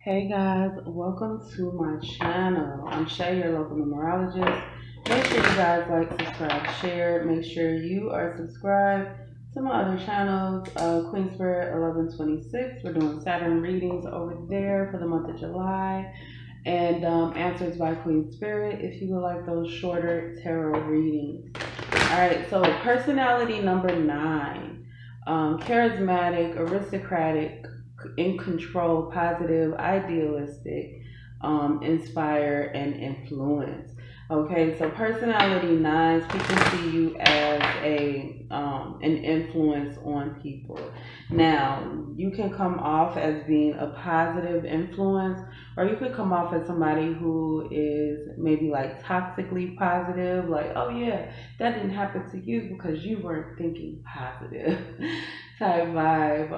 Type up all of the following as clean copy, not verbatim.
Hey guys, welcome to my channel. I'm Shay, your local numerologist. Make sure you guys like, subscribe, share. Make sure you are subscribed to my other channels, Queen Spirit 1126. We're doing Saturn readings over there for the month of July, and answers by Queen Spirit if you would like those shorter tarot readings. All right, so personality number 9, charismatic, aristocratic, in control, positive, idealistic, inspire, and influence. Okay, so personality 9s, people see you as an influence on people. Now, you can come off as being a positive influence, or you could come off as somebody who is maybe like toxically positive, like, oh yeah, that didn't happen to you because you weren't thinking positive type vibe.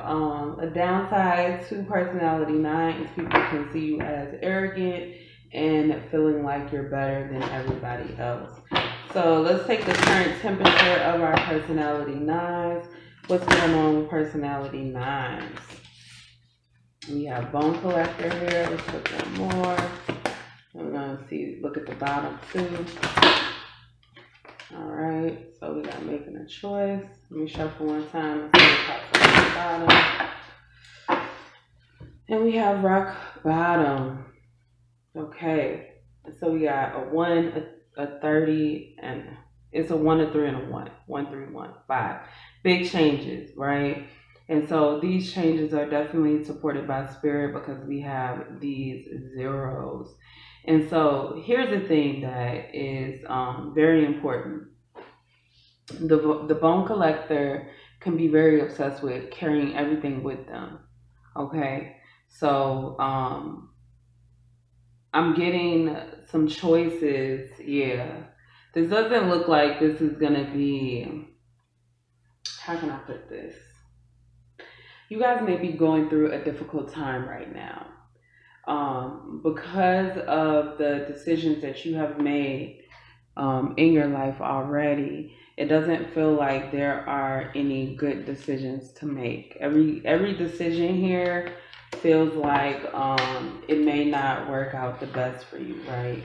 A downside to personality 9 is people can see you as arrogant and feeling like you're better than everybody else. So let's take the current temperature of our personality 9s. What's going on with personality 9s? We have bone collector here. Let's look at more. We're going to look at the bottom too. All right, so we got making a choice. Let me shuffle one time and see what pops up at the bottom. And we have rock bottom. Okay, so we got a 1, a 30, and it's a 1, a 3, and a 1. 1, 3, 1, 5. Big changes, right? And so these changes are definitely supported by spirit because we have these zeros. And so here's the thing that is very important. The bone collector can be very obsessed with carrying everything with them. Okay, so I'm getting some choices. Yeah, this doesn't look like this is gonna be. How can I put this? You guys may be going through a difficult time right now. Because of the decisions that you have made in your life already, it doesn't feel like there are any good decisions to make. Every decision here feels like it may not work out the best for you, right?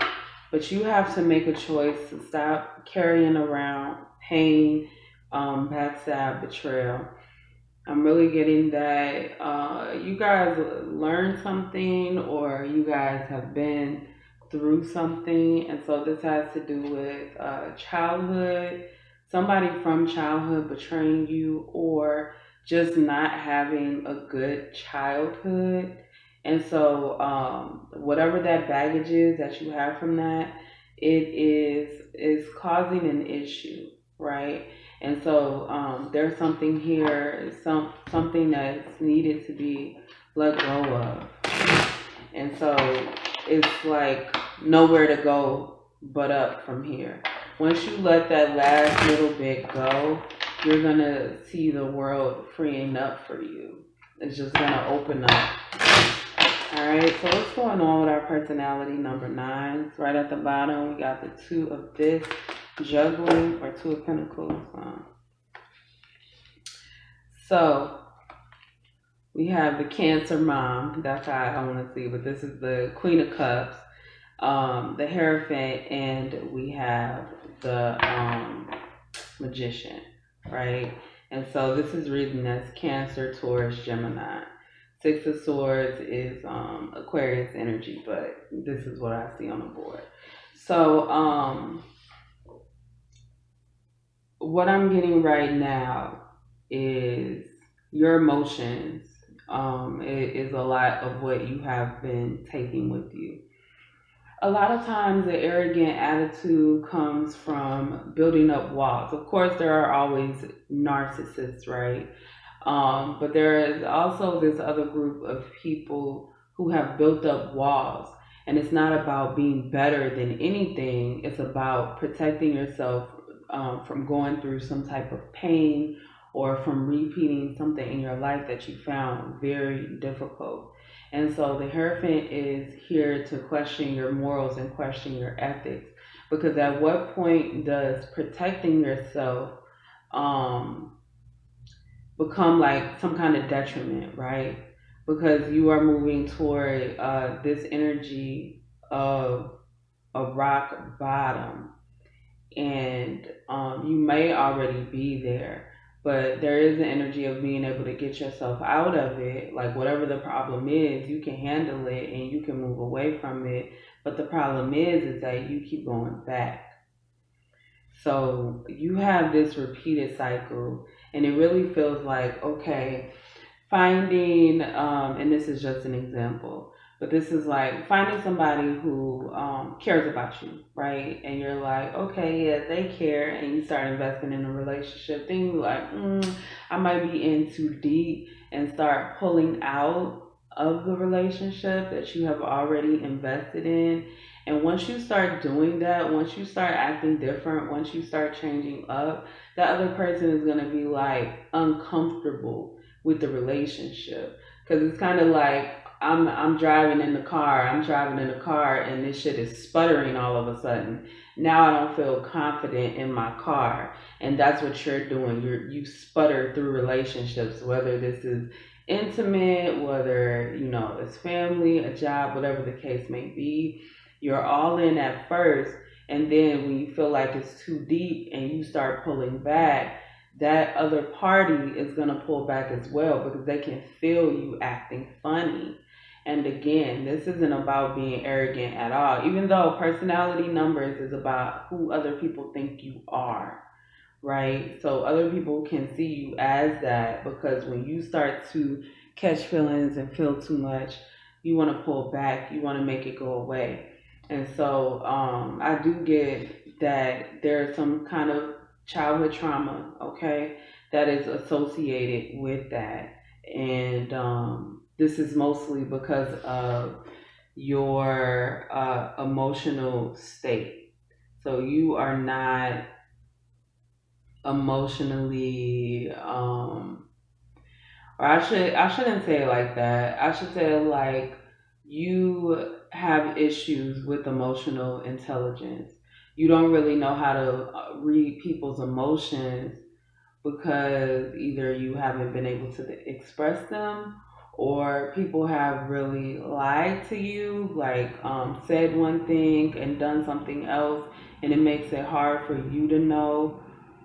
But you have to make a choice to stop carrying around pain, backstab, betrayal. I'm really getting that you guys learned something, or you guys have been through something. And so this has to do with childhood, somebody from childhood betraying you, or just not having a good childhood. And so whatever that baggage is that you have from that, it is causing an issue, right? And so there's something here, something that's needed to be let go of. And so it's like nowhere to go but up from here. Once you let that last little bit go, you're going to see the world freeing up for you. It's just going to open up. All right, so what's going on with our personality number 9? Right at the bottom, we got the 2 of this. Juggling, or 2 of Pentacles. So we have the Cancer mom. That's how I want to see, but this is the Queen of Cups, the Hierophant, and we have the Magician, right? And so this is reading as Cancer, Taurus, Gemini. 6 of Swords is Aquarius energy, but this is what I see on the board. So what I'm getting right now is your emotions. It is a lot of what you have been taking with you. A lot of times the arrogant attitude comes from building up walls. Of course, there are always narcissists, right? But there is also this other group of people who have built up walls. And it's not about being better than anything. It's about protecting yourself from going through some type of pain, or from repeating something in your life that you found very difficult. And so the Hierophant is here to question your morals and question your ethics. Because at what point does protecting yourself become like some kind of detriment, right? because you are moving toward this energy of a rock bottom, and you may already be there, but there is an energy of being able to get yourself out of it. Like whatever the problem is, you can handle it and you can move away from it. But the problem is that you keep going back. So you have this repeated cycle, and it really feels like, okay, finding, and this is just an example, but this is like finding somebody who cares about you, right? And you're like, okay, yeah, they care, and you start investing in a relationship. Then you're like, I might be in too deep, and start pulling out of the relationship that you have already invested in. And once you start doing that, once you start acting different, once you start changing up, that other person is going to be like uncomfortable with the relationship, because it's kind of like I'm driving in the car, and this shit is sputtering all of a sudden. Now I don't feel confident in my car, and that's what you're doing. You sputter through relationships, whether this is intimate, whether it's family, a job, whatever the case may be. You're all in at first, and then when you feel like it's too deep and you start pulling back, that other party is going to pull back as well, because they can feel you acting funny. And again, this isn't about being arrogant at all, even though personality numbers is about who other people think you are, right? So other people can see you as that, because when you start to catch feelings and feel too much, you want to pull back, you want to make it go away. And so I do get that there's some kind of childhood trauma, okay, that is associated with that. And this is mostly because of your emotional state. So you are not emotionally, or I shouldn't say it like that. I should say like you have issues with emotional intelligence. You don't really know how to read people's emotions, because either you haven't been able to express them, or people have really lied to you, like said one thing and done something else, and it makes it hard for you to know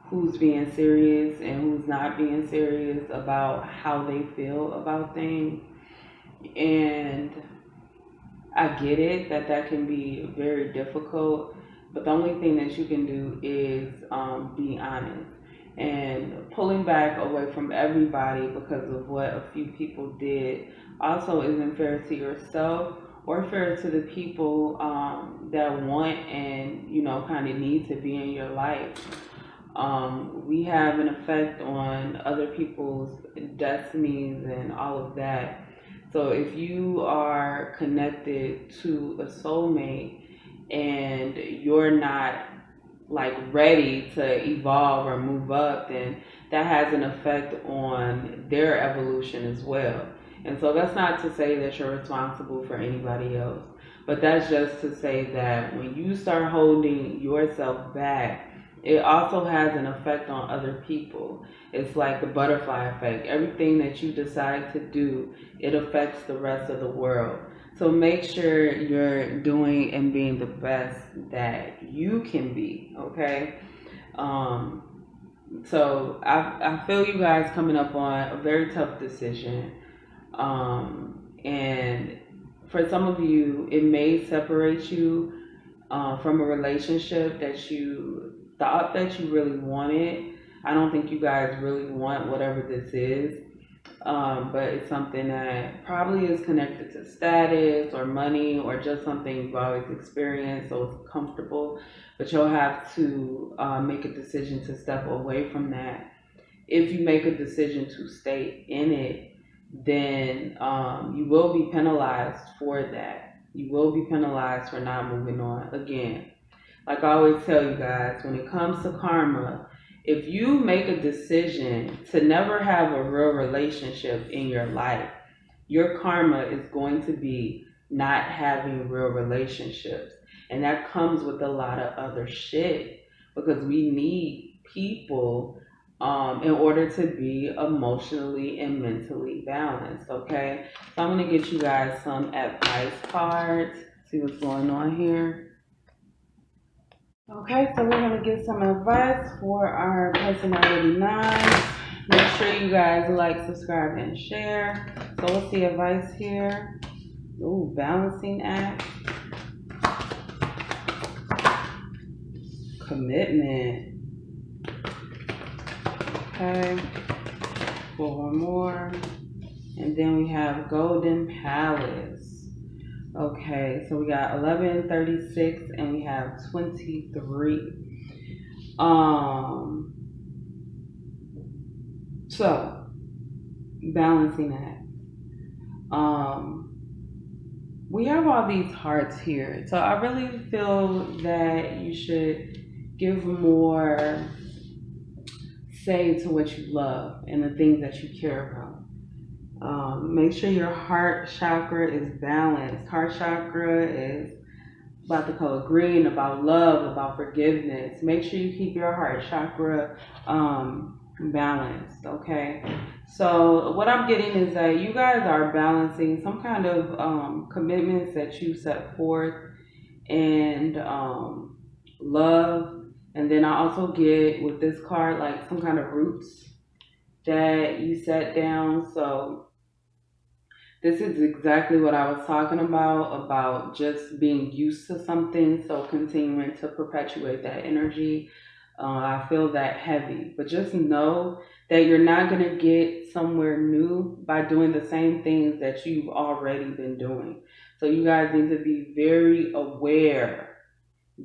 who's being serious and who's not being serious about how they feel about things. And I get it that that can be very difficult, but the only thing that you can do is be honest. And pulling back away from everybody because of what a few people did also isn't fair to yourself or fair to the people that want and kind of need to be in your life. We have an effect on other people's destinies and all of that. So if you are connected to a soulmate and you're not like ready to evolve or move up, then that has an effect on their evolution as well. And so that's not to say that you're responsible for anybody else, but that's just to say that when you start holding yourself back, it also has an effect on other people. It's like the butterfly effect. Everything that you decide to do, it affects the rest of the world. So make sure you're doing and being the best that you can be, okay? So I feel you guys coming up on a very tough decision. And for some of you, it may separate you from a relationship that you thought that you really wanted. I don't think you guys really want whatever this is, but it's something that probably is connected to status or money or just something you've always experienced, so it's comfortable. But you'll have to make a decision to step away from that. If you make a decision to stay in it, then you will be penalized for that. You will be penalized for not moving on. Again, like I always tell you guys, when it comes to karma, if you make a decision to never have a real relationship in your life, your karma is going to be not having real relationships. And that comes with a lot of other shit, because we need people in order to be emotionally and mentally balanced. Okay, so I'm going to get you guys some advice cards, see what's going on here. Okay, so we're going to get some advice for our personality 9. Make sure you guys like, subscribe, and share. So what's the advice here? Ooh, balancing act. Commitment. Okay, 4 more. And then we have Golden Palace. Okay, so we got 11, 36, and we have 23. So balancing that. We have all these hearts here. So I really feel that you should give more say to what you love and the things that you care about. Make sure your heart chakra is balanced. Heart chakra is about the color green, about love, about forgiveness. Make sure you keep your heart chakra balanced, okay? So what I'm getting is that you guys are balancing some kind of commitments that you set forth and love. And then I also get with this card like some kind of roots that you set down. So this is exactly what I was talking about just being used to something, so continuing to perpetuate that energy. I feel that heavy, but just know that you're not going to get somewhere new by doing the same things that you've already been doing. So you guys need to be very aware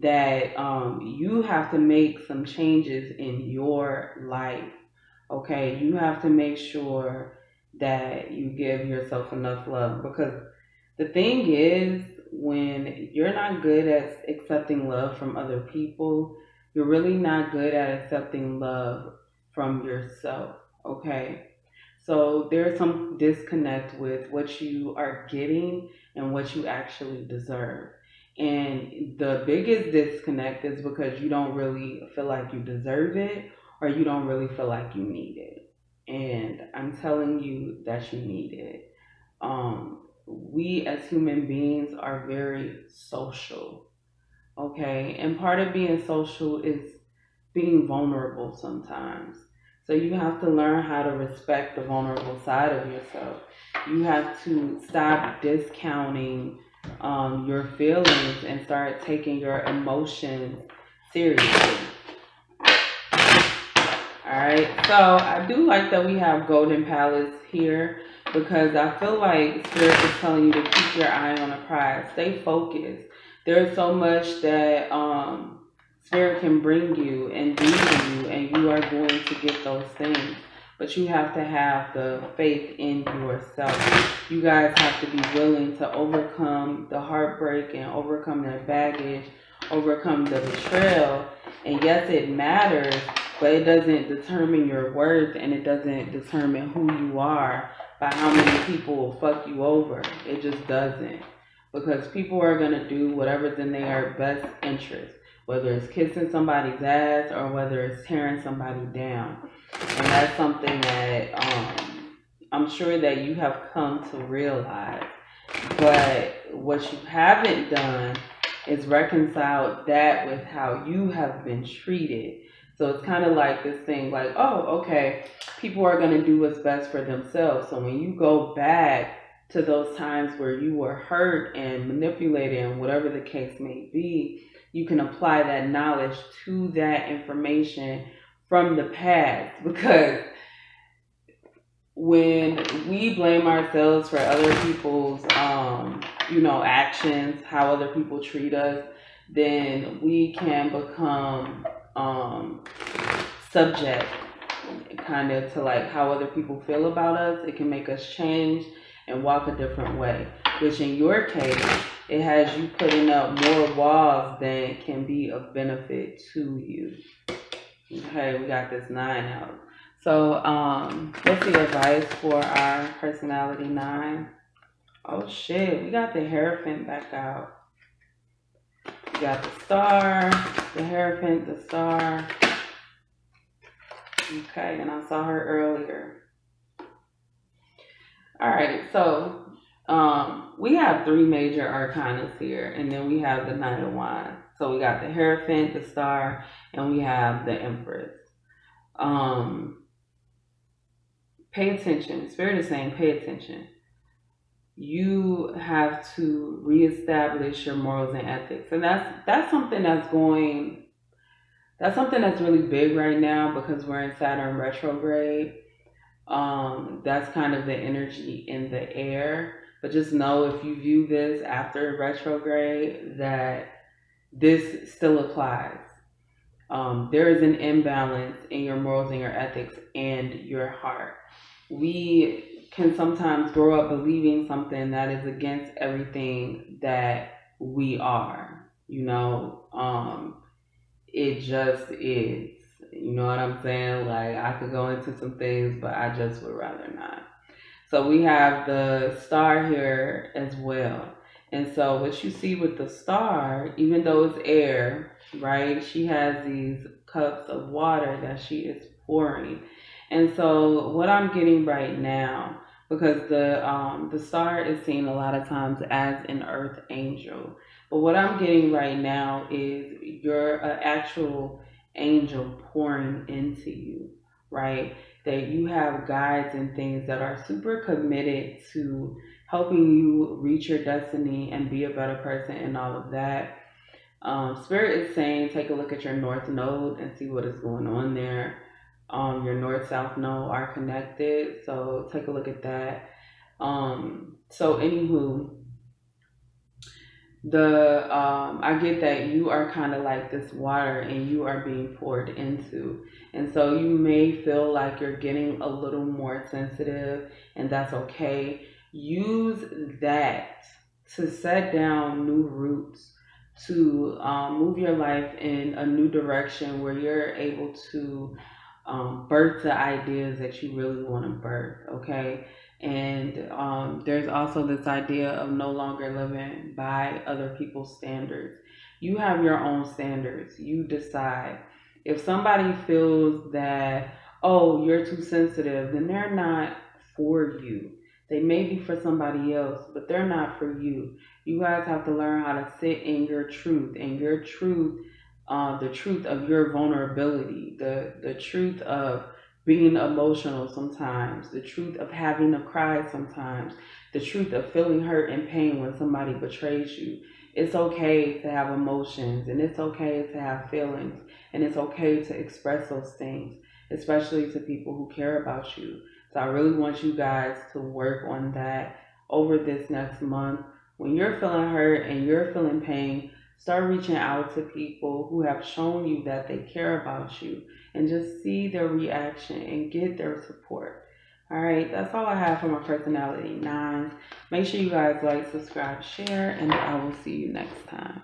that you have to make some changes in your life. Okay, you have to make sure that you give yourself enough love, because the thing is, when you're not good at accepting love from other people, you're really not good at accepting love from yourself. Okay, so there's some disconnect with what you are getting and what you actually deserve. And the biggest disconnect is because you don't really feel like you deserve it, or you don't really feel like you need it. And I'm telling you that you need it. We as human beings are very social, okay? And part of being social is being vulnerable sometimes. So you have to learn how to respect the vulnerable side of yourself. You have to stop discounting your feelings and start taking your emotions seriously. Alright, so I do like that we have Golden Palace here, because I feel like Spirit is telling you to keep your eye on the prize. Stay focused. There's so much that Spirit can bring you and do to you, and you are going to get those things. But you have to have the faith in yourself. You guys have to be willing to overcome the heartbreak and overcome that baggage, overcome the betrayal. And yes, it matters, but it doesn't determine your worth, and it doesn't determine who you are by how many people will fuck you over. It just doesn't. Because people are going to do whatever's in their best interest, whether it's kissing somebody's ass or whether it's tearing somebody down. And that's something that I'm sure that you have come to realize. But what you haven't done is reconcile that with how you have been treated. So it's kind of like this thing like, oh, okay, people are going to do what's best for themselves. So when you go back to those times where you were hurt and manipulated and whatever the case may be, you can apply that knowledge to that information from the past. Because when we blame ourselves for other people's actions, how other people treat us, then we can become subject kind of to like how other people feel about us. It can make us change and walk a different way, which in your case, it has you putting up more walls than can be of benefit to you. Okay, we got this 9 out. So what's the advice for our personality 9? Oh shit, we got the Hierophant back out. We got the Star, the Hierophant, the Star. Okay, and I saw her earlier. All right, so we have three major arcanas here, and then we have the Knight of Wands. So we got the Hierophant, the Star, and we have the Empress. Um, Pay attention. Spirit is saying, pay attention. You have to reestablish your morals and ethics, and that's something that's really big right now because we're in Saturn retrograde. That's kind of the energy in the air. But just know if you view this after retrograde that this still applies. There is an imbalance in your morals and your ethics and your heart. We can sometimes grow up believing something that is against everything that we are. It just is. You know what I'm saying? Like, I could go into some things, but I just would rather not. So we have the star here as well. And so what you see with the star, even though it's air, right? She has these cups of water that she is pouring. And so what I'm getting right now, because the star is seen a lot of times as an earth angel, but what I'm getting right now is you're an actual angel pouring into you, right? That you have guides and things that are super committed to helping you reach your destiny and be a better person and all of that. Spirit is saying take a look at your north node and see what is going on there. Your north south node are connected, so take a look at that. So anywho, I get that you are kind of like this water and you are being poured into, and so you may feel like you're getting a little more sensitive, and that's okay. Use that to set down new roots, to move your life in a new direction where you're able to birth the ideas that you really want to birth, okay? And there's also this idea of no longer living by other people's standards. You have your own standards. You decide. If somebody feels that, oh, you're too sensitive, then they're not for you. They may be for somebody else, but they're not for you. You guys have to learn how to sit in your truth, and your truth, the truth of your vulnerability, the truth of being emotional sometimes, the truth of having to cry sometimes, the truth of feeling hurt and pain when somebody betrays you. It's okay to have emotions, and it's okay to have feelings, and it's okay to express those things, especially to people who care about you. So I really want you guys to work on that over this next month. When you're feeling hurt and you're feeling pain, start reaching out to people who have shown you that they care about you, and just see their reaction and get their support. All right, that's all I have for my personality nines. Make sure you guys like, subscribe, share, and I will see you next time.